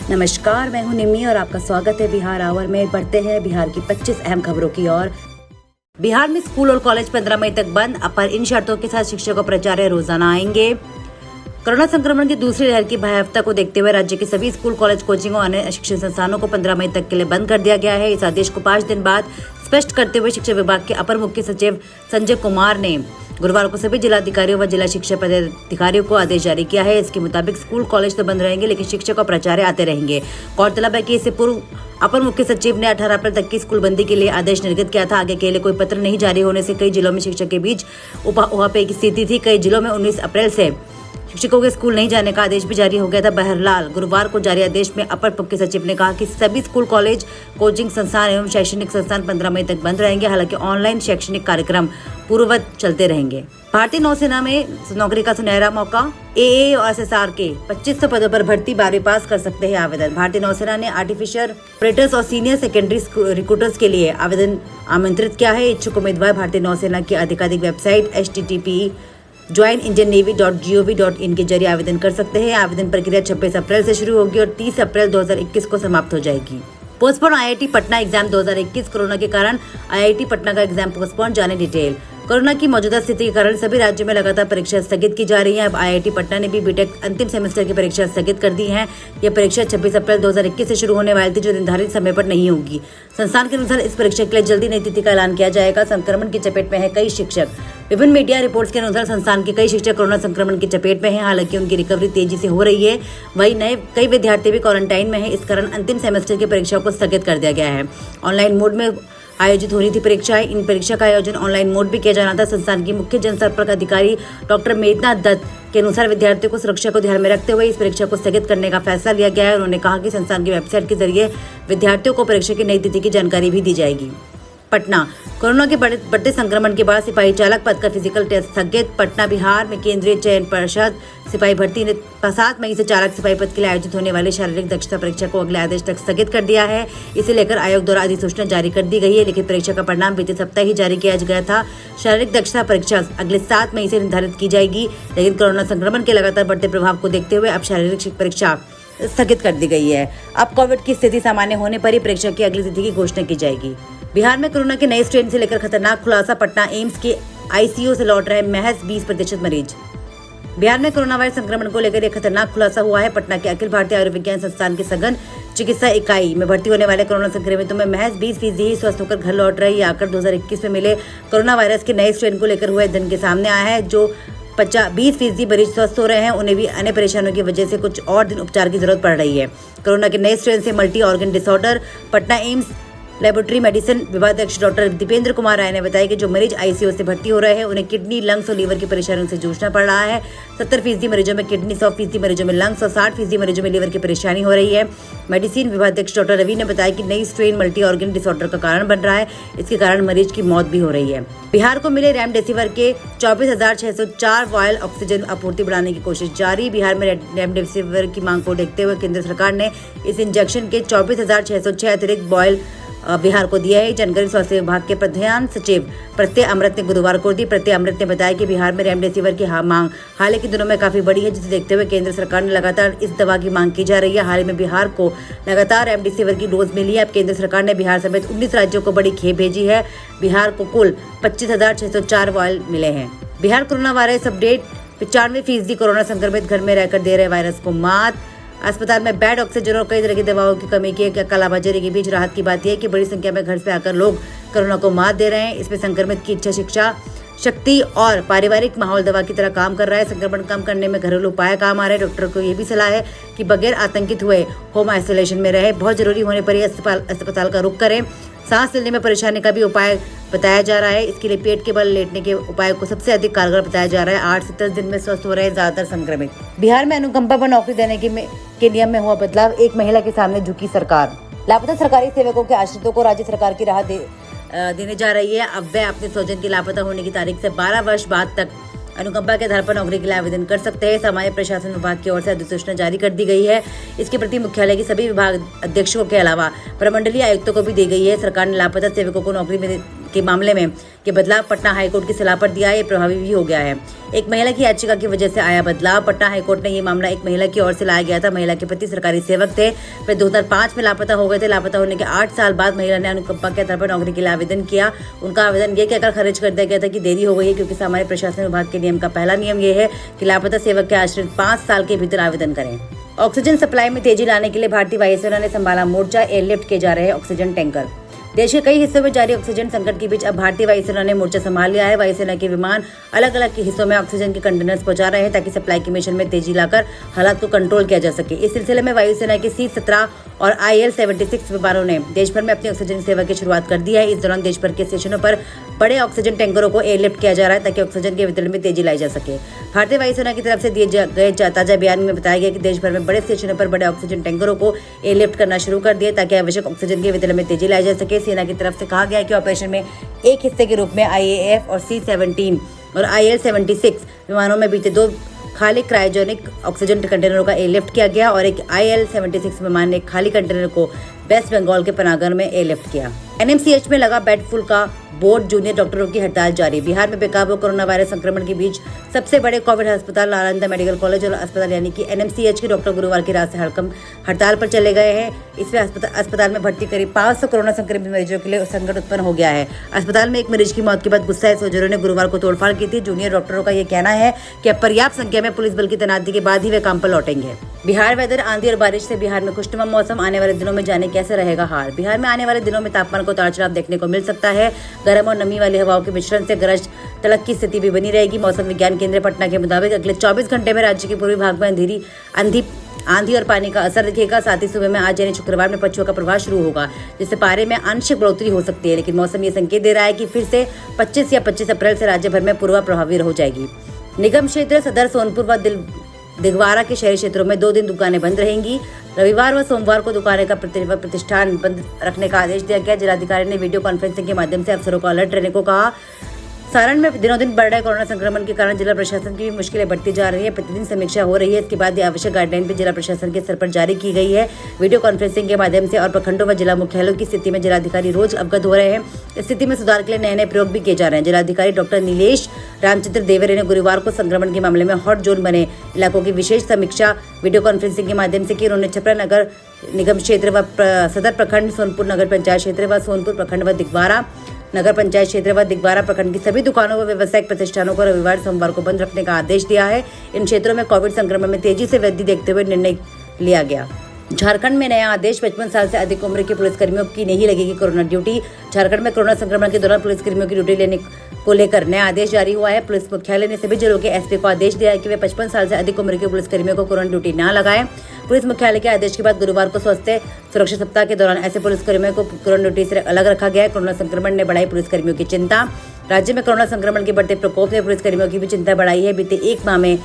नमस्कार, मैं हूं निम्मी और आपका स्वागत है बिहार आवर में। बढ़ते हैं बिहार की 25 अहम खबरों की ओर। बिहार में स्कूल और कॉलेज 15 मई तक बंद, पर इन शर्तों के साथ शिक्षक और प्राचार्य रोजाना आएंगे। कोरोना संक्रमण की दूसरी लहर की भयावहता को देखते हुए राज्य के सभी स्कूल, कॉलेज, कोचिंग और अन्य शिक्षण संस्थानों को 15 मई तक के लिए बंद कर दिया गया है। इस आदेश को 5 दिन बाद स्पष्ट करते हुए शिक्षा विभाग के अपर मुख्य सचिव संजय कुमार ने गुरुवार को सभी जिलाधिकारियों व जिला शिक्षा पदाधिकारियों को आदेश जारी किया है। इसके मुताबिक स्कूल, कॉलेज तो बंद रहेंगे, लेकिन शिक्षक और प्राचार्य आते रहेंगे। गौरतलब है कि इससे पूर्व अपर मुख्य सचिव ने 18 अप्रैल तक की स्कूल बंदी के लिए आदेश निर्गत किया था। आगे के लिए कोई पत्र नहीं जारी होने से कई जिलों में शिक्षक के बीच उहापोह की स्थिति थी। कई जिलों में 19 अप्रैल से शिक्षकों के स्कूल नहीं जाने का आदेश भी जारी हो गया था। बहरहाल गुरुवार को जारी आदेश में अपर मुख्य सचिव ने कहा कि सभी स्कूल, कॉलेज, कोचिंग संस्थान एवं शैक्षणिक संस्थान 15 मई तक बंद रहेंगे। हालांकि ऑनलाइन शैक्षणिक कार्यक्रम पूर्ववत चलते रहेंगे। भारतीय नौसेना में नौकरी का सुनहरा मौका। AA और SSR के 2500 पदों पर भर्ती 12वीं पास कर सकते हैं आवेदन। भारतीय नौसेना ने आर्टिफिशियल ऑपरेटर्स और सीनियर सेकेंडरी रिक्रूटर्स के लिए आवेदन आमंत्रित किया है। इच्छुक उम्मीदवार भारतीय नौसेना की आधिकारिक वेबसाइट http://joinindiannavy.gov.in के जरिए आवेदन कर सकते हैं। आवेदन प्रक्रिया 26 अप्रैल से शुरू होगी और 30 अप्रैल 2021 को समाप्त हो जाएगी। Postpone IIT Patna exam 2021। Corona के कारण IIT पटना का एग्जाम पोस्टपोन, जाने डिटेल। कोरोना की मौजूदा स्थिति के कारण सभी राज्यों में लगातार परीक्षा स्थगित की जा रही है। अब IIT पटना ने भी बीटेक अंतिम सेमेस्टर की परीक्षा स्थगित कर दी है। यह परीक्षा 26 अप्रैल 2021 से शुरू होने वाली थी, जो निर्धारित समय पर नहीं होगी। संस्थान के अनुसार इस परीक्षा के लिए जल्दी नई तिथि का ऐलान किया जाएगा। संक्रमण की चपेट में है कई शिक्षक। विभिन्न मीडिया रिपोर्ट्स के अनुसार संस्थान के कई शिक्षक कोरोना संक्रमण की चपेट में हैं। हालांकि उनकी रिकवरी तेजी से हो रही है। वहीं कई विद्यार्थी भी क्वारंटाइन में हैं। इस कारण अंतिम सेमेस्टर की परीक्षा को स्थगित कर दिया गया है। ऑनलाइन मोड में आयोजित होनी थी परीक्षाएं। इन परीक्षा का आयोजन ऑनलाइन मोड भी किया जाना था। संस्थान की मुख्य जनसंपर्क अधिकारी डॉक्टर मेघनाथ दत्त के अनुसार विद्यार्थियों को सुरक्षा को ध्यान में रखते हुए इस परीक्षा को स्थगित करने का फैसला लिया गया है। उन्होंने कहा कि संस्थान की वेबसाइट के जरिए विद्यार्थियों को परीक्षा की नई तिथि की जानकारी भी दी जाएगी। पटना, कोरोना के बढ़ते संक्रमण के बाद सिपाही चालक पद का फिजिकल टेस्ट स्थगित। पटना, बिहार में केंद्रीय चयन परिषद सिपाही भर्ती ने 7 मई से चालक सिपाही पद के लिए आयोजित होने वाली शारीरिक दक्षता परीक्षा को अगले आदेश तक स्थगित कर दिया है। इसे लेकर आयोग द्वारा अधिसूचना जारी कर दी गई है, लेकिन परीक्षा का परिणाम बीते सप्ताह ही जारी किया गया था। शारीरिक दक्षता परीक्षा अगले 7 मई से निर्धारित की जाएगी, लेकिन कोरोना संक्रमण के लगातार बढ़ते प्रभाव को देखते हुए अब शारीरिक परीक्षा स्थगित कर दी गई है। अब कोविड की स्थिति सामान्य होने पर ही परीक्षा की अगली तिथि की घोषणा की जाएगी। बिहार में कोरोना के नए स्ट्रेन से लेकर खतरनाक खुलासा। पटना एम्स के ICU से लौट रहे महज 20% मरीज। बिहार में कोरोना वायरस संक्रमण को लेकर एक खतरनाक खुलासा हुआ है। पटना के अखिल भारतीय आयुर्विज्ञान संस्थान की सघन चिकित्सा इकाई में भर्ती होने वाले कोरोना संक्रमितों में महज 20% ही स्वस्थ होकर घर लौट रहे। यह आंकड़ा 2021 में मिले कोरोना वायरस के नए स्ट्रेन को लेकर हुए अध्ययन के सामने आया है। जो 20% मरीज स्वस्थ हो रहे हैं, उन्हें भी अन्य परेशानियों की वजह से कुछ और दिन उपचार की जरूरत पड़ रही है। कोरोना के नए स्ट्रेन से multi organ disorder. Patna AIIMS laboratory medicine विभागाध्यक्ष डॉक्टर दीपेंद्र कुमार राय ने बताया कि जो मरीज ICU से भर्ती हो रहे हैं, उन्हें किडनी, लंग्स और लीवर की परेशानियों से जूझना पड़ रहा है। 70% मरीजों में किडनी, 100% मरीजों में लंग्स और 60% मरीजों में लीवर की परेशानी हो रही है। मेडिसिन विभागाध्यक्ष डॉक्टर रवि ने बताया कि नई स्ट्रेन मल्टी ऑर्गन डिसऑर्डर का कारण बन रहा है। इसके कारण मरीज की मौत भी हो रही है। बिहार को मिले रेमडेसिविर के 24,604 वायल ऑक्सीजन आपूर्ति बढ़ाने की कोशिश जारी। बिहार में रेमडेसिविर की मांग को देखते हुए केंद्र सरकार ने इस इंजेक्शन के 24,606 अतिरिक्त वायल बिहार को दिया है। जानकारी स्वास्थ्य विभाग के प्रधान सचिव प्रत्यय अमृत ने गुरुवार को दी। प्रत्यय अमृत ने बताया कि बिहार में रेमडेसिविर की मांग हाल के दिनों में काफी बढ़ी है, जिसे देखते हुए केंद्र सरकार ने लगातार इस दवा की मांग की जा रही है। हाल ही में बिहार को लगातार रेमडेसिविर की डोज मिली है। अब केंद्र सरकार ने बिहार समेत 19 राज्यों को बड़ी खेप भेजी है। बिहार को कुल 25,604 वायल मिले हैं। Bihar corona virus update. 95% corona संक्रमित घर में रहकर दे रहे वायरस को मात। अस्पताल में बेड, ऑक्सीजन और कई तरह की दवाओं की कमी की कालाबाजारी के बीच राहत की बात यह है कि बड़ी संख्या में घर से आकर लोग कोरोना को मात दे रहे हैं। इसमें संक्रमित की इच्छा, शिक्षा शक्ति और पारिवारिक माहौल दवा की तरह काम कर रहा है। संक्रमण कम करने में घरेलू उपाय काम आ रहे हैं। डॉक्टर को यह भी सलाह है कि बगैर आतंकित हुए होम आइसोलेशन में रहे। बहुत जरूरी होने पर ही अस्पताल का रुख करें। सांस लेने में परेशानी का भी उपाय बताया जा रहा है। इसके लिए पेट के बल लेटने के उपाय को सबसे अधिक कारगर बताया जा रहा है। 8 से 10 दिन में स्वस्थ हो रहे हैं ज्यादातर संक्रमित। बिहार में अनुकंपा पर नौकरी देने के नियम में हुआ बदलाव। एक महिला के सामने झुकी सरकार। लापता सरकारी सेवकों के आश्रितों को राज्य सरकार की राहत देने जा रही है। अब वे अपने स्वजन के लापता होने की तारीख से 12 वर्ष बाद तक अनुकंपा के आधार पर नौकरी के लिए आवेदन कर सकते हैं। सामान्य प्रशासन विभाग की ओर से अधिसूचना जारी कर दी गई है। इसके प्रति मुख्यालय के सभी विभाग अध्यक्षों के अलावा प्रमंडलीय आयुक्तों को भी दी गई है। सरकार ने लापता सेवकों को नौकरी में के मामले में ये बदलाव पटना हाईकोर्ट की सलाह पर दिया है। ये प्रभावी भी हो गया है। एक महिला की याचिका की वजह से आया बदलाव। पटना हाईकोर्ट ने ये मामला एक महिला की ओर से लाया गया था। महिला के पति सरकारी सेवक थे, वे 2005 में लापता हो गए थे। लापता होने के 8 साल बाद महिला ने अनुकंपा के आधार पर नौकरी के लिए आवेदन किया। उनका आवेदन ये कहकर खारिज कर दिया गया था कि देरी हो गई है, क्योंकि सामान्य प्रशासन विभाग के नियम का पहला नियम ये है कि लापता सेवक के आश्रित 5 साल के भीतर आवेदन करें। ऑक्सीजन सप्लाई में तेजी लाने के लिए भारतीय वायुसेना ने संभाला मोर्चा। एयरलिफ्ट किए जा रहे हैं ऑक्सीजन टैंकर। देश के कई हिस्सों में जारी ऑक्सीजन संकट के बीच अब भारतीय वायुसेना ने मोर्चा संभाल लिया है। वायुसेना के विमान अलग अलग हिस्सों में ऑक्सीजन के कंटेनर्स पहुंचा रहे हैं, ताकि सप्लाई के मिशन में तेजी लाकर हालात को कंट्रोल किया जा सके। इस सिलसिले में वायुसेना के C-17 और IL-76 विमानों ने देश भर में अपनी ऑक्सीजन सेवा की शुरुआत कर दी है। इस दौरान देश भर के स्टेशनों पर बड़े ऑक्सीजन टैंकरों को एयरलिफ्ट किया जा रहा है, ताकि ऑक्सीजन के वितरण में तेजी लाई जा सके। भारतीय वायुसेना की तरफ से दिए गए ताजा बयान में बताया गया कि देश भर में बड़े स्टेशनों पर बड़े ऑक्सीजन टैंकरों को एयरलिफ्ट करना शुरू कर दिया, ताकि आवश्यक ऑक्सीजन के वितरण में तेजी लाई जा सके। सेना की तरफ से कहा गया है कि ऑपरेशन में एक हिस्से के रूप में IAF और C-17 और IL-76 विमानों में बीते 2 खाली क्रायोजेनिक ऑक्सीजन कंटेनरों का एयरलिफ्ट किया गया और एक IL-76 विमान ने एक खाली कंटेनर को वेस्ट बंगाल के पनागर में एयरलिफ्ट किया। NMCH में लगा बेड फुल का बोर्ड। जूनियर डॉक्टरों की हड़ताल जारी। बिहार में बेकाबू कोरोना वायरस संक्रमण के बीच सबसे बड़े कोविड अस्पताल नालंदा मेडिकल कॉलेज और अस्पताल यानी कि NMCH के डॉक्टर गुरुवार की रात से हड़ताल पर चले गए हैं। इसमें अस्पताल में भर्ती करीब 500 कोरोना संक्रमित मरीजों के लिए संकट उत्पन्न हो गया है। अस्पताल में एक मरीज की मौत के बाद गुस्साए सोल्जरों ने गुरुवार को तोड़फाड़ की थी। जूनियर डॉक्टरों का यह कहना है कि अब पर्याप्त संख्या में पुलिस बल की तैनाती के बाद ही वे काम पर लौटेंगे। बिहार वेदर। आंधी और बारिश से बिहार में खुशनुमा मौसम। आने वाले दिनों में जाने कैसे रहेगा हाल। बिहार में आने वाले दिनों में तापमान को उतार चढ़ाव देखने को मिल सकता है। गर्म और नमी वाली हवाओं के मिश्रण से गरज तड़क की स्थिति भी बनी रहेगी। मौसम विज्ञान केंद्र पटना के मुताबिक अगले 24 घंटे में राज्य के पूर्वी भाग में आंधी और पानी का असर दिखेगा। साथ ही सुबह में आज यानी शुक्रवार में पछुआ का प्रभाव शुरू होगा, जिससे पारे में आंशिक बढ़ोतरी हो सकती है। लेकिन मौसम ये संकेत दे रहा है कि फिर से 25 या 25 अप्रैल से राज्य भर में पूर्वा प्रभावी हो जाएगी। निगम क्षेत्र सदर, सोनपुर व दिगवारा के शहरी क्षेत्रों में 2 दिन दुकानें बंद रहेंगी। रविवार व सोमवार को दुकानें का प्रतिष्ठान बंद रखने का आदेश दिया गया। जिलाधिकारी ने वीडियो कॉन्फ्रेंसिंग के माध्यम से अफसरों को अलर्ट रहने को कहा। सारण में दिनों दिन बढ़ रहे कोरोना संक्रमण के कारण जिला प्रशासन की भी मुश्किलें बढ़ती जा रही है। प्रतिदिन समीक्षा हो रही है। इसके बाद ये आवश्यक गाइडलाइन भी जिला प्रशासन के स्तर पर जारी की गई है। वीडियो कॉन्फ्रेंसिंग के माध्यम से और प्रखंडों व जिला मुख्यालयों की स्थिति में जिलाधिकारी रोज अवगत हो रहे हैं। स्थिति में सुधार के लिए नए नए प्रयोग भी किए जा रहे हैं। जिलाधिकारी डॉक्टर नीलेश रामचंद्र देवरे ने गुरुवार को संक्रमण के मामले में हॉट जोन बने इलाकों की विशेष समीक्षा वीडियो कॉन्फ्रेंसिंग के माध्यम से की। उन्होंने छपरा नगर निगम क्षेत्र व सदर प्रखंड, सोनपुर नगर पंचायत क्षेत्र व सोनपुर प्रखंड व दिगवारा नगर पंचायत क्षेत्र व दिगवारा प्रखंड की सभी दुकानों व व्यावसायिक प्रतिष्ठानों को रविवार सोमवार को बंद रखने का आदेश दिया है। इन क्षेत्रों में कोविड संक्रमण में तेजी से वृद्धि देखते हुए निर्णय लिया गया। झारखंड में नया आदेश। 55 साल से अधिक उम्र के पुलिसकर्मियों की नहीं लगेगी कोरोना ड्यूटी। झारखंड में कोरोना संक्रमण के दौरान पुलिसकर्मियों की ड्यूटी लेने को लेकर नया आदेश जारी हुआ है। पुलिस मुख्यालय ने सभी जिलों के SP को आदेश दिया है कि वे 55 साल से अधिक उम्र के पुलिसकर्मियों को कोरोना ड्यूटी न लगाएं। पुलिस मुख्यालय के आदेश के बाद गुरुवार को स्वास्थ्य सुरक्षा सप्ताह के दौरान ऐसे पुलिसकर्मियों को कोरोना ड्यूटी से अलग रखा गया है। कोरोना संक्रमण ने बढ़ाई पुलिसकर्मियों की चिंता। राज्य में कोरोना संक्रमण के बढ़ते प्रकोप ने पुलिसकर्मियों की भी चिंता बढ़ाई है। बीते 1 माह में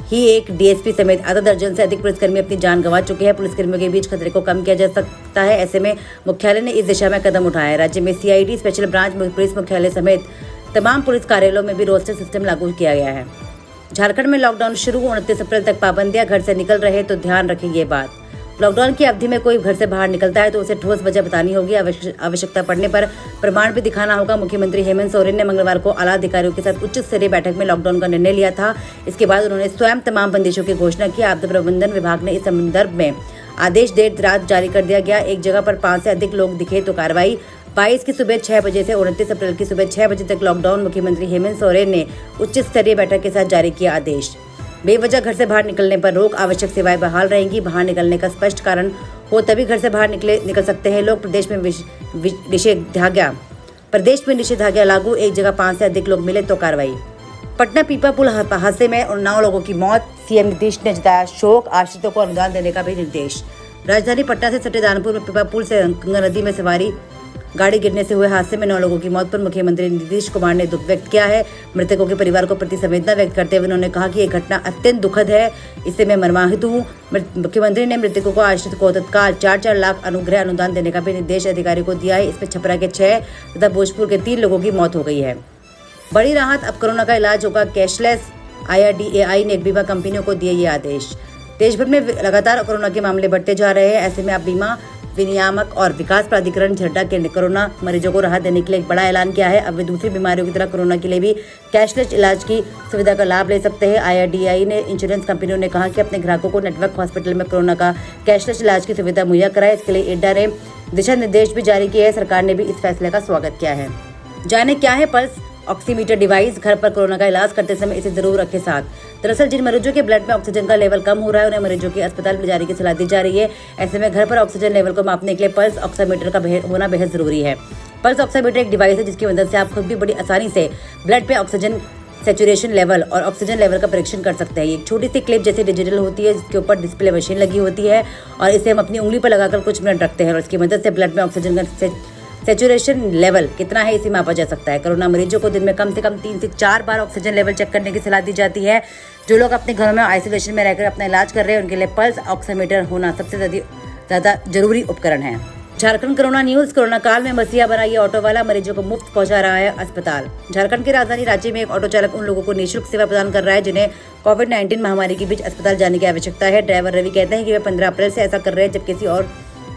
ही एक DSP समेत आधा दर्जन से अधिक पुलिसकर्मी अपनी जान गंवा चुके हैं। पुलिसकर्मियों के बीच खतरे को कम किया जा सकता है। ऐसे में मुख्यालय ने इस दिशा में कदम उठाया है। राज्य में CID स्पेशल ब्रांच पुलिस मुख्यालय समेत तमाम पुलिस कार्यालयों में भी रोस्टर सिस्टम लागू किया गया है। झारखंड में लॉकडाउन शुरू। 29 अप्रैल तक पाबंदियां। घर से निकल रहे तो ध्यान रखें ये बात। लॉकडाउन की अवधि में कोई घर से बाहर निकलता है तो उसे ठोस वजह बतानी होगी। आवश्यकता पड़ने पर प्रमाण भी दिखाना होगा। मुख्यमंत्री हेमंत सोरेन ने मंगलवार को आला अधिकारियों के साथ उच्च स्तरीय बैठक में लॉकडाउन का निर्णय लिया था। इसके बाद उन्होंने स्वयं तमाम बंदिशों की घोषणा की। आपदा प्रबंधन विभाग ने इस संदर्भ में आदेश देर रात जारी कर दिया गया। एक जगह पर 5 से अधिक लोग दिखे तो कार्रवाई। 22 की सुबह 6 बजे से 29 अप्रैल की सुबह 6 बजे तक लॉकडाउन। मुख्यमंत्री हेमंत सोरेन ने उच्च स्तरीय बैठक के साथ जारी किया आदेश। बेवजह घर से बाहर निकलने पर रोक। आवश्यक सेवाएं बहाल रहेंगी। बाहर निकलने का स्पष्ट कारण हो तभी घर से बाहर निकल सकते हैं लोग। प्रदेश में निषेधाज्ञा लागू। एक जगह 5 से अधिक लोग मिले तो कार्रवाई। पटना पीपा पुल हादसे में 9 लोगों की मौत। CM नीतीश ने जताया शोक। आश्रितों को अनुदान देने का भी निर्देश। राजधानी पटना से सटे दानपुर में पीपा पुल से गंगा नदी में सवारी गाड़ी गिरने से हुए हादसे में 9 लोगों की मौत पर मुख्यमंत्री नीतीश कुमार ने दुख व्यक्त किया है। मृतकों के परिवार को प्रति संवेदना व्यक्त करते हुए उन्होंने कहा कि यह घटना अत्यंत दुखद है। इससे मैं मर्माहत हूँ। मुख्यमंत्री ने मृतकों को आश्रित को तत्काल 4-4 लाख अनुग्रह अनुदान देने का भी निर्देश अधिकारी को दिया है। इसमें छपरा के 6 तथा भोजपुर के 3 लोगों की मौत हो गई है। बड़ी राहत। अब कोरोना का इलाज होगा कैशलेस। IRDAI ने बीमा कंपनियों को दिए ये आदेश। देश भर में लगातार कोरोना के मामले बढ़ते जा रहे हैं। ऐसे में अब बीमा विनियामक और विकास प्राधिकरण झड्डा के कोरोना मरीजों को राहत देने के लिए एक बड़ा ऐलान किया है। अब वे दूसरी बीमारियों की तरह कोरोना के लिए भी कैशलेस इलाज की सुविधा का लाभ ले सकते हैं। IRDAI ने इंश्योरेंस कंपनियों ने कहा कि अपने ग्राहकों को नेटवर्क हॉस्पिटल में कोरोना का कैशलेस इलाज की सुविधा मुहैया कराए। इसके लिए IRDA ने दिशा निर्देश भी जारी किए हैं। सरकार ने भी इस फैसले का स्वागत किया है। जाने क्या है पल्स ऑक्सीमीटर डिवाइस। घर पर कोरोना का इलाज करते समय इसे जरूर रखें साथ। दरअसल जिन मरीजों के ब्लड में ऑक्सीजन का लेवल कम हो रहा है उन्हें मरीजों की अस्पताल ले जाने की सलाह दी जा रही है। ऐसे में घर पर ऑक्सीजन लेवल को मापने के लिए पल्स ऑक्सीमीटर का होना बेहद जरूरी है। पल्स ऑक्सीमीटर एक डिवाइस है जिसकी मदद से आप खुद भी बड़ी आसानी से ब्लड पे ऑक्सीजन सैचुरेशन लेवल और ऑक्सीजन लेवल का परीक्षण कर सकते हैं। ये एक छोटी सी क्लिप जैसे डिजिटल होती है जिसके ऊपर डिस्प्ले मशीन लगी होती है और इसे हम अपनी उंगली पर लगाकर कुछ मिनट रखते हैं और इसकी मदद से ब्लड में ऑक्सीजन का सैचुरेशन लेवल कितना है इसे मापा जा सकता है। कोरोना मरीजों को दिन में कम से कम 3 से 4 बार ऑक्सीजन लेवल चेक करने की सलाह दी जाती है। जो लोग अपने घरों में आइसोलेशन में रहकर अपना इलाज कर रहे हैं उनके लिए पल्स ऑक्सीमीटर होना सबसे ज़्यादा जरूरी उपकरण है। Jharkhand corona news. कोरोना काल में मसीहा बना ये ऑटो वाला मरीजों को मुफ्त पहुंचा रहा है अस्पताल। झारखंड की राजधानी रांची में एक ऑटो चालक उन लोगों को निःशुल्क सेवा प्रदान कर रहा है जिन्हें कोविड-19 महामारी के बीच अस्पताल जाने की आवश्यकता है। ड्राइवर रवि कहते हैं कि वे 15 अप्रैल से ऐसा कर रहे हैं जब किसी और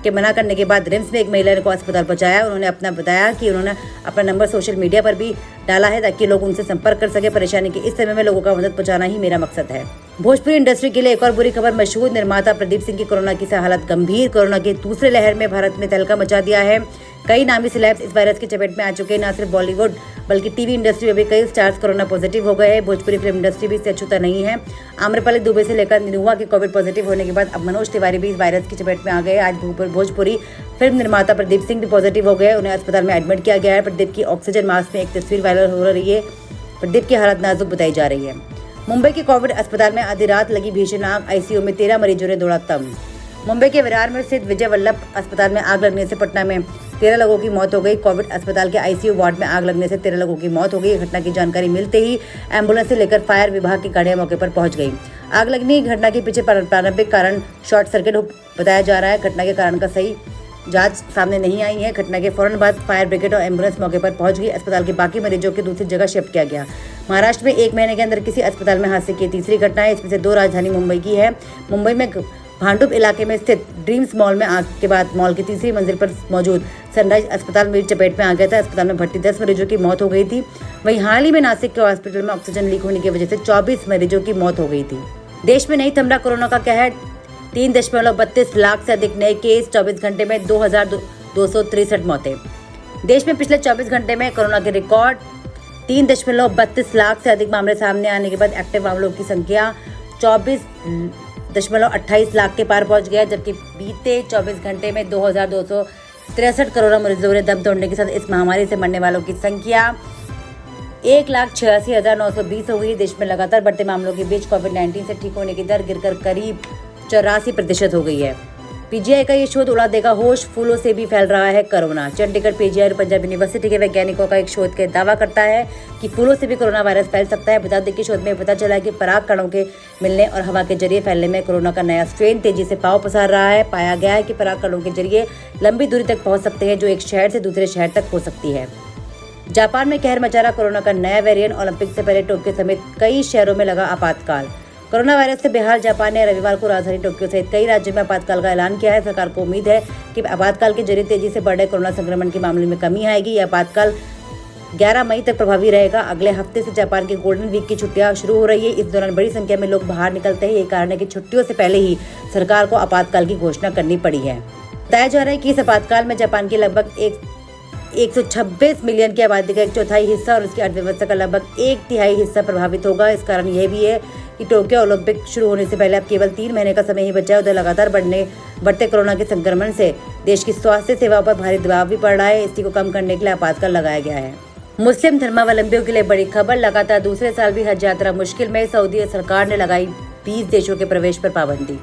के मना करने के बाद रिम्स में एक महिला को अस्पताल पहुंचाया। उन्होंने अपना बताया कि उन्होंने अपना नंबर सोशल मीडिया पर भी डाला है ताकि लोग उनसे संपर्क कर सके। परेशानी के इस समय में लोगों का मदद पहुंचाना ही मेरा मकसद है। भोजपुरी इंडस्ट्री के लिए एक और बुरी खबर। मशहूर निर्माता प्रदीप सिंह की कोरोना की हालत गंभीर। कोरोना की दूसरे लहर में भारत में तहलका मचा दिया है। कई नामी सेलेब्स इस वायरस की चपेट में आ चुके हैं। न सिर्फ बॉलीवुड बल्कि टीवी इंडस्ट्री में भी कई स्टार्स कोरोना पॉजिटिव हो गए हैं। भोजपुरी फिल्म इंडस्ट्री भी इससे अछूता नहीं है। आम्रपाली दुबे से लेकर निनुआ के कोविड पॉजिटिव होने के बाद अब मनोज तिवारी भी इस वायरस की चपेट में आ गए। आज भोजपुरी फिल्म निर्माता प्रदीप सिंह भी पॉजिटिव हो गए। उन्हें अस्पताल में एडमिट किया गया है। प्रदीप की ऑक्सीजन मास्क में एक तस्वीर वायरल हो रही है। प्रदीप की हालत नाजुक बताई जा रही है। मुंबई के कोविड अस्पताल में आधी रात लगी भीषण आग। ICU में 13 मरीजों ने दौड़ा दम। मुंबई के विरार में स्थित विजय वल्लभ अस्पताल में आग लगने से पटना में 13 लोगों की मौत हो गई। कोविड अस्पताल के ICU वार्ड में आग लगने से 13 लोगों की मौत हो गई। घटना की जानकारी मिलते ही एम्बुलेंस से लेकर फायर विभाग की गाड़ियां मौके पर पहुंच गई। आग लगने की घटना के पीछे प्रारंभिक कारण शॉर्ट सर्किट बताया जा रहा है। घटना के कारण का सही जांच सामने नहीं आई है। घटना के फौरन बाद फायर ब्रिगेड और एम्बुलेंस मौके पर पहुंच गई। अस्पताल के बाकी मरीजों को दूसरी जगह शिफ्ट किया गया। महाराष्ट्र में 1 महीने के अंदर किसी अस्पताल में हादसे की तीसरी घटना है। इसमें से 2 राजधानी मुंबई की है। मुंबई में भांडुप इलाके में स्थित ड्रीम्स मॉल में आग के बाद मॉल की तीसरी मंजिल पर मौजूद सनराइज अस्पताल में चपेट में आ गया था। अस्पताल में भर्ती 10 मरीजों की मौत हो गई थी। वहीं हाल ही में नासिक के हॉस्पिटल में ऑक्सीजन लीक होने की वजह से 24 मरीजों की मौत हो गई थी। देश में नहीं थम रहा कोरोना का कहर। 3.32 लाख से अधिक नए केस। 24 घंटे में 2263 मौतें। देश में पिछले 24 घंटे में कोरोना के रिकॉर्ड 3.32 लाख से अधिक मामले सामने आने के बाद एक्टिव मामलों की संख्या 24.28 लाख के पार पहुंच गया। जबकि बीते 24 घंटे में 2263 कोरोना मरीजों ने दम तोड़ने के साथ इस महामारी से मरने वालों की संख्या 1,86,920 हो गई। देश में लगातार बढ़ते मामलों के बीच कोविड-19 से ठीक होने की दर गिरकर करीब 84% हो गई है। PGI का ये शोध उड़ा देगा होश। फूलों से भी फैल रहा है कोरोना। चंडीगढ़ PGI और पंजाब यूनिवर्सिटी के वैज्ञानिकों का एक शोध के दावा करता है कि फूलों से भी कोरोना वायरस फैल सकता है। बता दें कि शोध में पता चला है कि पराग कणों के मिलने और हवा के जरिए फैलने में कोरोना का नया स्ट्रेन तेजी से पांव पसार रहा है। पाया गया है कि पराग कणों के जरिए लंबी दूरी तक पहुंच सकते हैं जो एक शहर से दूसरे शहर तक हो सकती है। जापान में कहर मचा रहा कोरोना का नया वेरिएंट। ओलंपिक से पहले टोक्यो समेत कई शहरों में लगा आपातकाल। कोरोना वायरस से बेहाल जापान ने रविवार को राजधानी टोक्यो सहित कई राज्यों में आपातकाल का ऐलान किया है। सरकार को उम्मीद है कि आपातकाल के जरिए तेजी से बढ़ रहे कोरोना संक्रमण के मामले में कमी आएगी। यह आपातकाल 11 मई तक प्रभावी रहेगा। अगले हफ्ते से जापान की गोल्डन वीक की छुट्टियां शुरू हो रही है। इस दौरान बड़ी संख्या में लोग बाहर निकलते हैं। यही कारण है कि छुट्टियों से पहले ही सरकार को आपातकाल की घोषणा करनी पड़ी है। बताया जा रहा है कि इस आपातकाल में जापान की लगभग 126 मिलियन की आबादी का 1/4 हिस्सा और उसकी अर्थव्यवस्था का लगभग 1/3 हिस्सा प्रभावित होगा। इस कारण यह भी है कि टोक्यो ओलंपिक शुरू होने से पहले अब केवल 3 महीने का समय ही बचा है। उधर लगातार बढ़ते कोरोना के संक्रमण से देश की स्वास्थ्य सेवाओं पर भारी दबाव भी पड़ रहा है। इसी को कम करने के लिए आपातकाल लगाया गया है। मुस्लिम धर्मावलंबियों के लिए बड़ी खबर। लगातार दूसरे साल भी हज यात्रा मुश्किल में। सऊदी सरकार ने लगाई 20 देशों के प्रवेश पर पाबंदी।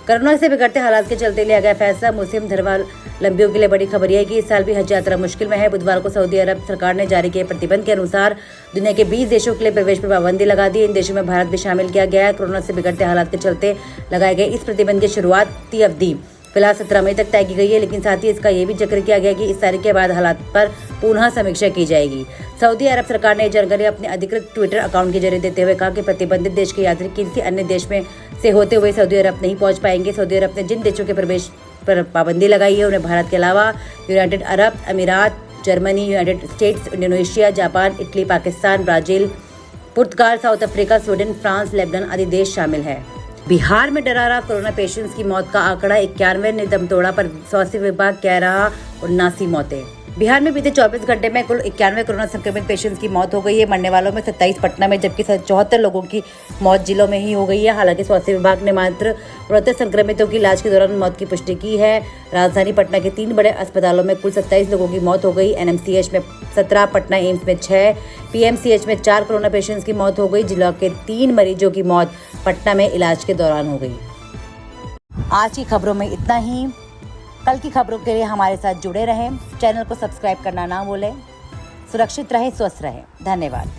कोरोना से बिगड़ते हालात के चलते लिया गया फैसला। मुस्लिम धर्मावलंबियों के लिए बड़ी खबर यह है कि इस साल भी हज यात्रा मुश्किल में है। बुधवार को सऊदी अरब सरकार ने जारी किए प्रतिबंध के अनुसार दुनिया के 20 देशों के लिए प्रवेश पर पाबंदी लगा दी। इन देशों में भारत भी शामिल किया गया है। कोरोना से बिगड़ते हालात के चलते लगाए गए इस प्रतिबंध की शुरुआती अवधि फिलहाल 17 मई तक तय की गई है। लेकिन साथ ही इसका यह भी जिक्र किया गया कि इस तारीख के बाद हालात पर पुनः समीक्षा की जाएगी। सऊदी अरब सरकार ने जानकारी अपने अधिकृत ट्विटर अकाउंट के जरिए देते हुए कहा कि प्रतिबंधित देश के यात्री किसी अन्य देश में से होते हुए सऊदी अरब नहीं पहुंच पाएंगे। सऊदी अरब ने जिन देशों के प्रवेश पर पाबंदी लगाई है। उन्हें भारत के अलावा United Arab Emirates, Germany, United States, Indonesia, Japan, Italy, Pakistan, Brazil, Portugal, South Africa, Sweden, France, Lebanon आदि देश शामिल है। बिहार में डरा रहा कोरोना पेशेंट्स की मौत का आंकड़ा 91 ने दम तोड़ा, पर स्वास्थ्य विभाग कह रहा 79 मौतें। बिहार में बीते 24 घंटे में कुल 91 कोरोना संक्रमित पेशेंट्स की मौत हो गई है। मरने वालों में 27 पटना में, जबकि 74 लोगों की मौत जिलों में ही हो गई है। हालांकि स्वास्थ्य विभाग ने मात्र 69 संक्रमितों की इलाज के दौरान मौत की पुष्टि की है। राजधानी पटना के 3 बड़े अस्पतालों में कुल 27 लोगों की मौत हो गई। NMCH में 17, पटना एम्स में 6, PMCH में 4 कोरोना पेशेंट्स की मौत हो गई। जिला के 3 मरीजों की मौत पटना में इलाज के दौरान हो गई। आज की खबरों में इतना ही। कल की खबरों के लिए हमारे साथ जुड़े रहें। चैनल को सब्सक्राइब करना ना भूलें। सुरक्षित रहें, स्वस्थ रहें। धन्यवाद।